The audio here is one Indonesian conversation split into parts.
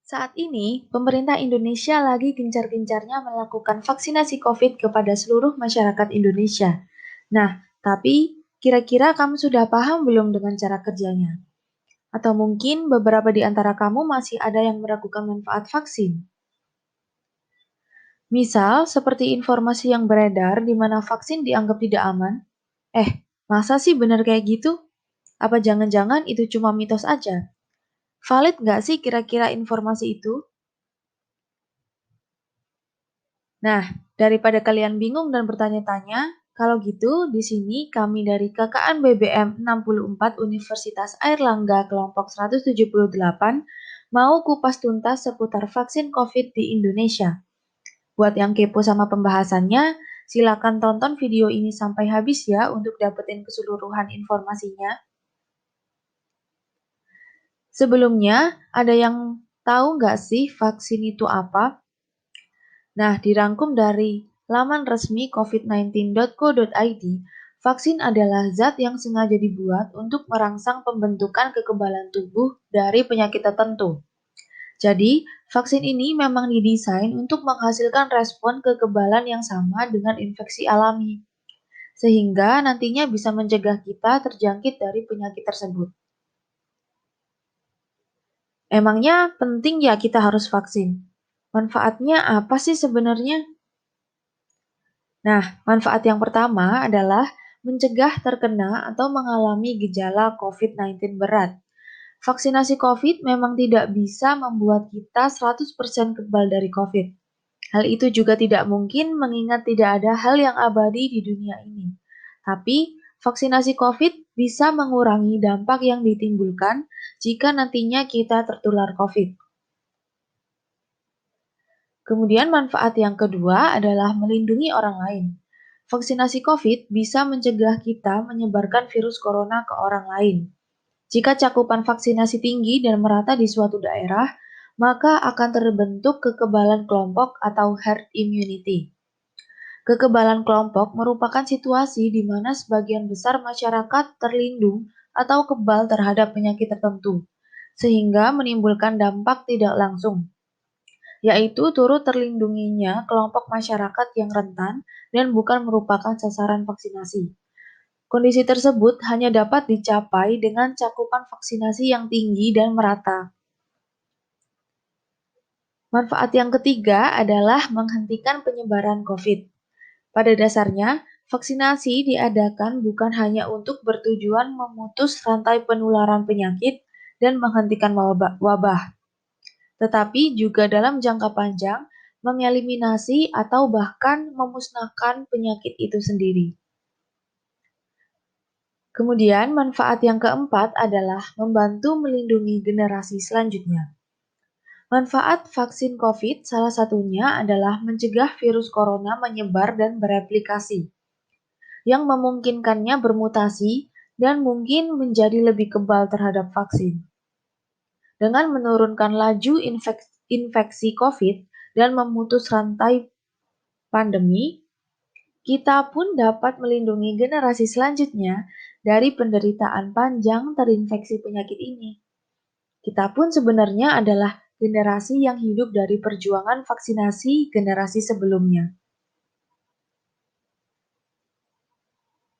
Saat ini, pemerintah Indonesia lagi gencar-gencarnya melakukan vaksinasi COVID kepada seluruh masyarakat Indonesia. Nah, tapi kira-kira kamu sudah paham belum dengan cara kerjanya? Atau mungkin beberapa di antara kamu masih ada yang meragukan manfaat vaksin? Misal, seperti informasi yang beredar di mana vaksin dianggap tidak aman. Masa sih benar kayak gitu? Apa jangan-jangan itu cuma mitos aja? Valid nggak sih kira-kira informasi itu? Nah, daripada kalian bingung dan bertanya-tanya, kalau gitu di sini kami dari KKN BBM 64 Universitas Airlangga kelompok 178 mau kupas tuntas seputar vaksin COVID di Indonesia. Buat yang kepo sama pembahasannya, silakan tonton video ini sampai habis ya untuk dapetin keseluruhan informasinya. Sebelumnya, ada yang tahu nggak sih vaksin itu apa? Nah, dirangkum dari laman resmi covid19.co.id, vaksin adalah zat yang sengaja dibuat untuk merangsang pembentukan kekebalan tubuh dari penyakit tertentu. Jadi, vaksin ini memang didesain untuk menghasilkan respon kekebalan yang sama dengan infeksi alami, sehingga nantinya bisa mencegah kita terjangkit dari penyakit tersebut. Emangnya penting ya kita harus vaksin? Manfaatnya apa sih sebenarnya? Nah, manfaat yang pertama adalah mencegah terkena atau mengalami gejala COVID-19 berat. Vaksinasi COVID memang tidak bisa membuat kita 100% kebal dari COVID. Hal itu juga tidak mungkin mengingat tidak ada hal yang abadi di dunia ini. Tapi, vaksinasi COVID bisa mengurangi dampak yang ditimbulkan jika nantinya kita tertular COVID. Kemudian manfaat yang kedua adalah melindungi orang lain. Vaksinasi COVID bisa mencegah kita menyebarkan virus corona ke orang lain. Jika cakupan vaksinasi tinggi dan merata di suatu daerah, maka akan terbentuk kekebalan kelompok atau herd immunity. Kekebalan kelompok merupakan situasi di mana sebagian besar masyarakat terlindung atau kebal terhadap penyakit tertentu, sehingga menimbulkan dampak tidak langsung, yaitu turut terlindunginya kelompok masyarakat yang rentan dan bukan merupakan sasaran vaksinasi. Kondisi tersebut hanya dapat dicapai dengan cakupan vaksinasi yang tinggi dan merata. Manfaat yang ketiga adalah menghentikan penyebaran COVID. Pada dasarnya, vaksinasi diadakan bukan hanya untuk bertujuan memutus rantai penularan penyakit dan menghentikan wabah, tetapi juga dalam jangka panjang mengeliminasi atau bahkan memusnahkan penyakit itu sendiri. Kemudian, manfaat yang keempat adalah membantu melindungi generasi selanjutnya. Manfaat vaksin COVID salah satunya adalah mencegah virus corona menyebar dan bereplikasi, yang memungkinkannya bermutasi dan mungkin menjadi lebih kebal terhadap vaksin. Dengan menurunkan laju infeksi COVID dan memutus rantai pandemi, kita pun dapat melindungi generasi selanjutnya dari penderitaan panjang terinfeksi penyakit ini. Kita pun sebenarnya adalah generasi yang hidup dari perjuangan vaksinasi generasi sebelumnya.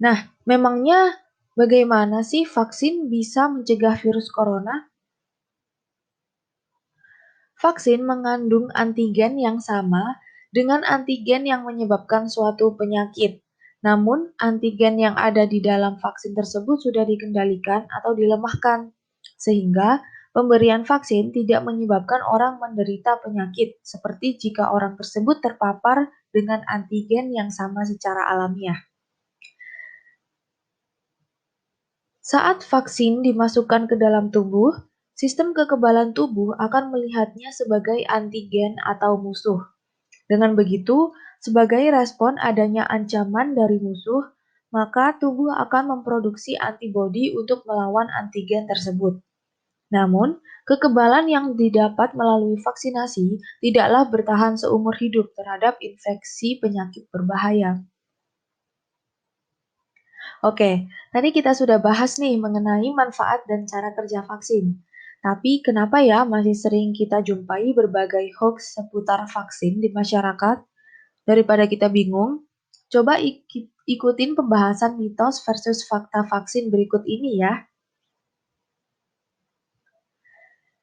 Nah, memangnya bagaimana sih vaksin bisa mencegah virus corona? Vaksin mengandung antigen yang sama dengan antigen yang menyebabkan suatu penyakit. Namun, antigen yang ada di dalam vaksin tersebut sudah dikendalikan atau dilemahkan, sehingga pemberian vaksin tidak menyebabkan orang menderita penyakit, seperti jika orang tersebut terpapar dengan antigen yang sama secara alamiah. Saat vaksin dimasukkan ke dalam tubuh, sistem kekebalan tubuh akan melihatnya sebagai antigen atau musuh. Dengan begitu, sebagai respon adanya ancaman dari musuh, maka tubuh akan memproduksi antibodi untuk melawan antigen tersebut. Namun, kekebalan yang didapat melalui vaksinasi tidaklah bertahan seumur hidup terhadap infeksi penyakit berbahaya. Oke, tadi kita sudah bahas nih mengenai manfaat dan cara kerja vaksin. Tapi kenapa ya masih sering kita jumpai berbagai hoax seputar vaksin di masyarakat? Daripada kita bingung, coba ikutin pembahasan mitos versus fakta vaksin berikut ini ya.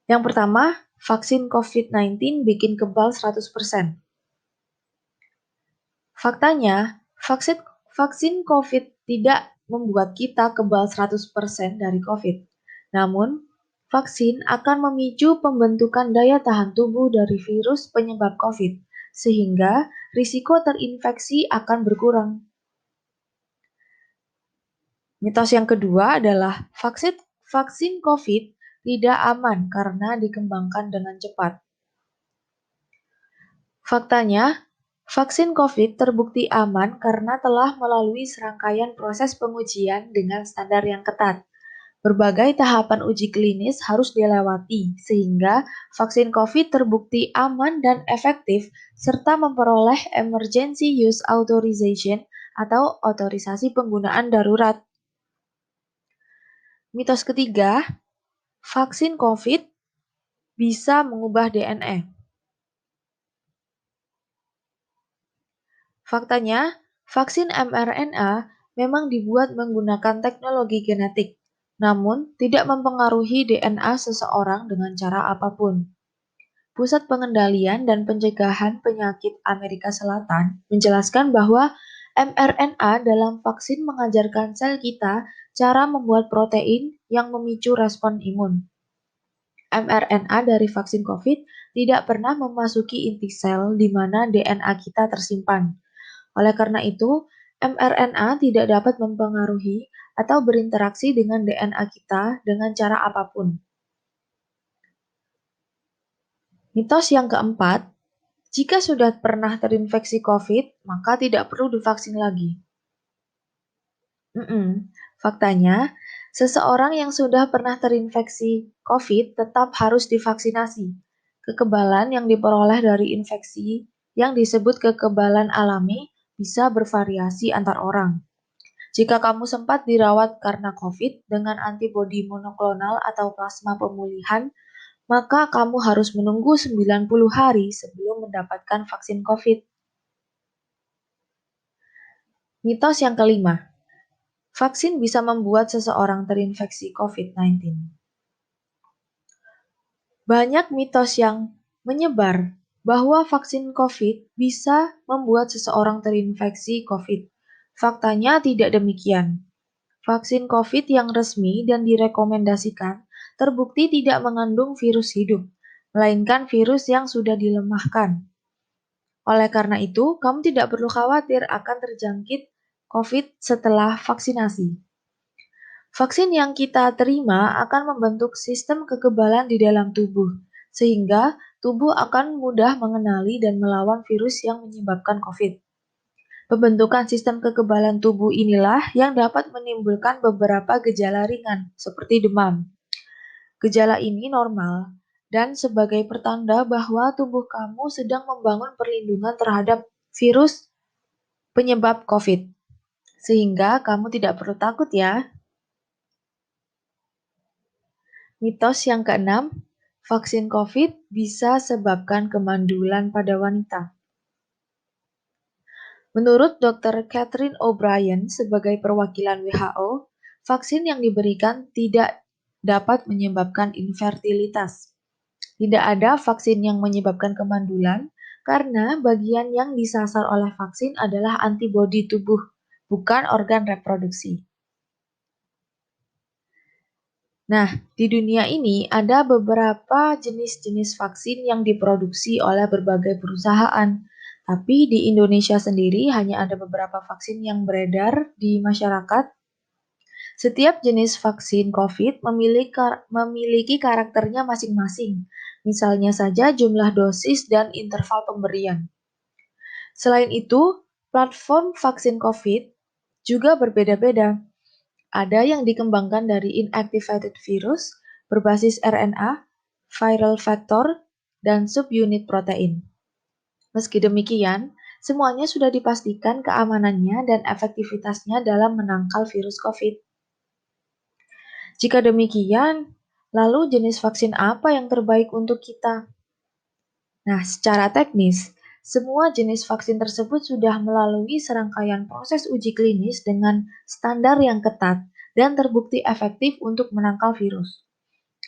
Yang pertama, vaksin COVID-19 bikin kebal 100%. Faktanya, vaksin COVID tidak membuat kita kebal 100% dari COVID. Namun, vaksin akan memicu pembentukan daya tahan tubuh dari virus penyebab COVID, sehingga risiko terinfeksi akan berkurang. Mitos yang kedua adalah vaksin COVID tidak aman karena dikembangkan dengan cepat. Faktanya, vaksin COVID terbukti aman karena telah melalui serangkaian proses pengujian dengan standar yang ketat. Berbagai tahapan uji klinis harus dilewati, sehingga vaksin COVID terbukti aman dan efektif serta memperoleh Emergency Use Authorization atau otorisasi penggunaan darurat. Mitos ketiga, vaksin COVID bisa mengubah DNA. Faktanya, vaksin mRNA memang dibuat menggunakan teknologi genetik, namun tidak mempengaruhi DNA seseorang dengan cara apapun. Pusat Pengendalian dan Pencegahan Penyakit Amerika Selatan menjelaskan bahwa mRNA dalam vaksin mengajarkan sel kita cara membuat protein yang memicu respon imun. mRNA dari vaksin COVID tidak pernah memasuki inti sel di mana DNA kita tersimpan. Oleh karena itu, mRNA tidak dapat mempengaruhi atau berinteraksi dengan DNA kita dengan cara apapun. Mitos yang keempat, jika sudah pernah terinfeksi COVID, maka tidak perlu divaksin lagi. Faktanya, seseorang yang sudah pernah terinfeksi COVID tetap harus divaksinasi. Kekebalan yang diperoleh dari infeksi yang disebut kekebalan alami bisa bervariasi antar orang. Jika kamu sempat dirawat karena COVID dengan antibodi monoklonal atau plasma pemulihan, maka kamu harus menunggu 90 hari sebelum mendapatkan vaksin COVID. Mitos yang kelima, vaksin bisa membuat seseorang terinfeksi COVID-19. Banyak mitos yang menyebar bahwa vaksin COVID bisa membuat seseorang terinfeksi COVID. Faktanya tidak demikian. Vaksin COVID yang resmi dan direkomendasikan terbukti tidak mengandung virus hidup, melainkan virus yang sudah dilemahkan. Oleh karena itu, kamu tidak perlu khawatir akan terjangkit COVID setelah vaksinasi. Vaksin yang kita terima akan membentuk sistem kekebalan di dalam tubuh, sehingga tubuh akan mudah mengenali dan melawan virus yang menyebabkan COVID. Pembentukan sistem kekebalan tubuh inilah yang dapat menimbulkan beberapa gejala ringan, seperti demam. Gejala ini normal dan sebagai pertanda bahwa tubuh kamu sedang membangun perlindungan terhadap virus penyebab COVID, sehingga kamu tidak perlu takut ya. Mitos yang keenam, vaksin COVID bisa sebabkan kemandulan pada wanita. Menurut Dr. Catherine O'Brien sebagai perwakilan WHO, vaksin yang diberikan tidak dapat menyebabkan infertilitas. Tidak ada vaksin yang menyebabkan kemandulan karena bagian yang disasar oleh vaksin adalah antibodi tubuh, bukan organ reproduksi. Nah, di dunia ini ada beberapa jenis-jenis vaksin yang diproduksi oleh berbagai perusahaan. Tapi di Indonesia sendiri hanya ada beberapa vaksin yang beredar di masyarakat. Setiap jenis vaksin COVID memiliki karakternya masing-masing. Misalnya saja jumlah dosis dan interval pemberian. Selain itu, platform vaksin COVID juga berbeda-beda. Ada yang dikembangkan dari inactivated virus berbasis RNA, viral vector, dan subunit protein. Meski demikian, semuanya sudah dipastikan keamanannya dan efektivitasnya dalam menangkal virus COVID. Jika demikian, Lalu jenis vaksin apa yang terbaik untuk kita? Nah, secara teknis, semua jenis vaksin tersebut sudah melalui serangkaian proses uji klinis dengan standar yang ketat dan terbukti efektif untuk menangkal virus.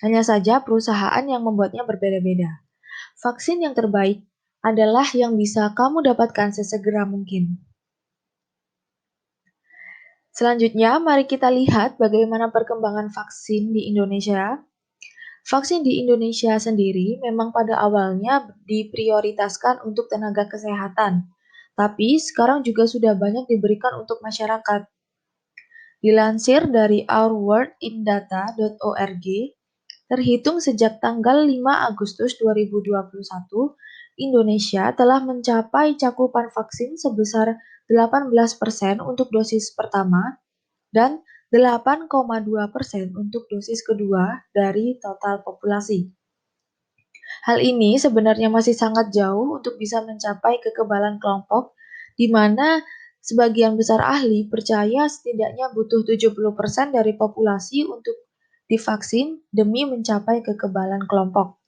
Hanya saja perusahaan yang membuatnya berbeda-beda. Vaksin yang terbaik adalah yang bisa kamu dapatkan sesegera mungkin. Selanjutnya, mari kita lihat bagaimana perkembangan vaksin di Indonesia. Vaksin di Indonesia sendiri memang pada awalnya diprioritaskan untuk tenaga kesehatan, tapi sekarang juga sudah banyak diberikan untuk masyarakat. Dilansir dari ourworldindata.org, terhitung sejak tanggal 5 Agustus 2021, Indonesia telah mencapai cakupan vaksin sebesar 18% untuk dosis pertama dan 8,2% untuk dosis kedua dari total populasi. Hal ini sebenarnya masih sangat jauh untuk bisa mencapai kekebalan kelompok, di mana sebagian besar ahli percaya setidaknya butuh 70% dari populasi untuk divaksin demi mencapai kekebalan kelompok.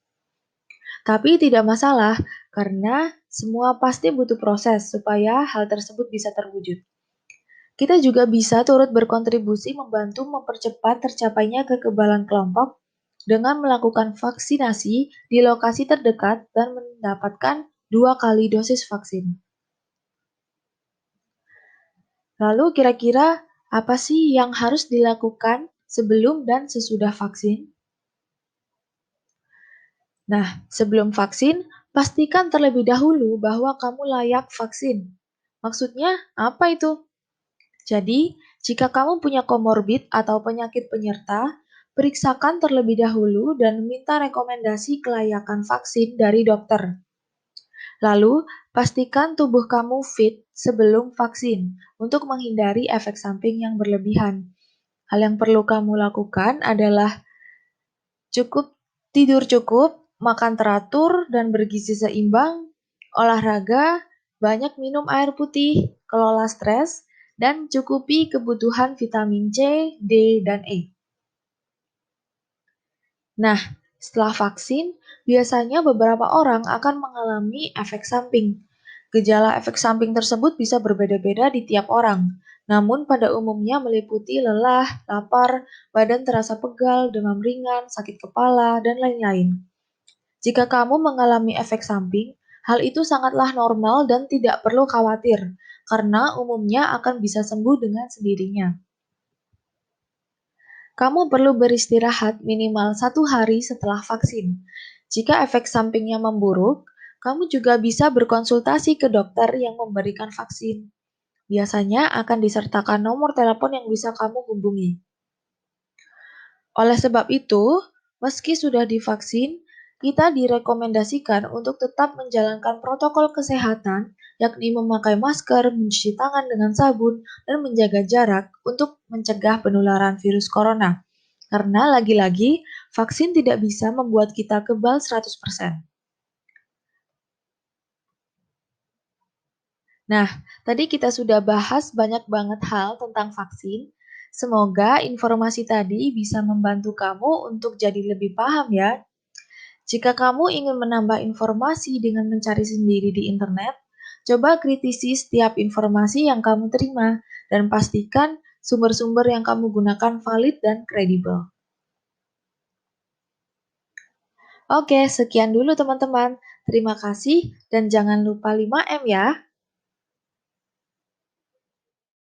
Tapi tidak masalah, karena semua pasti butuh proses supaya hal tersebut bisa terwujud. Kita juga bisa turut berkontribusi membantu mempercepat tercapainya kekebalan kelompok dengan melakukan vaksinasi di lokasi terdekat dan mendapatkan 2 kali dosis vaksin. Lalu kira-kira apa sih yang harus dilakukan sebelum dan sesudah vaksin? Nah, sebelum vaksin, pastikan terlebih dahulu bahwa kamu layak vaksin. Maksudnya apa itu? Jadi, jika kamu punya komorbid atau penyakit penyerta, periksakan terlebih dahulu dan minta rekomendasi kelayakan vaksin dari dokter. Lalu, pastikan tubuh kamu fit sebelum vaksin untuk menghindari efek samping yang berlebihan. Hal yang perlu kamu lakukan adalah tidur cukup, makan teratur dan bergizi seimbang, olahraga, banyak minum air putih, kelola stres, dan cukupi kebutuhan vitamin C, D, dan E. Nah, setelah vaksin, biasanya beberapa orang akan mengalami efek samping. Gejala efek samping tersebut bisa berbeda-beda di tiap orang, namun pada umumnya meliputi lelah, lapar, badan terasa pegal, demam ringan, sakit kepala, dan lain-lain. Jika kamu mengalami efek samping, hal itu sangatlah normal dan tidak perlu khawatir, karena umumnya akan bisa sembuh dengan sendirinya. Kamu perlu beristirahat minimal 1 hari setelah vaksin. Jika efek sampingnya memburuk, kamu juga bisa berkonsultasi ke dokter yang memberikan vaksin. Biasanya akan disertakan nomor telepon yang bisa kamu hubungi. Oleh sebab itu, meski sudah divaksin, kita direkomendasikan untuk tetap menjalankan protokol kesehatan, yakni memakai masker, mencuci tangan dengan sabun, dan menjaga jarak untuk mencegah penularan virus corona. Karena lagi-lagi, vaksin tidak bisa membuat kita kebal 100%. Nah, tadi kita sudah bahas banyak banget hal tentang vaksin. Semoga informasi tadi bisa membantu kamu untuk jadi lebih paham ya. Jika kamu ingin menambah informasi dengan mencari sendiri di internet, coba kritisi setiap informasi yang kamu terima dan pastikan sumber-sumber yang kamu gunakan valid dan kredibel. Oke, sekian dulu teman-teman. Terima kasih dan jangan lupa 5M ya.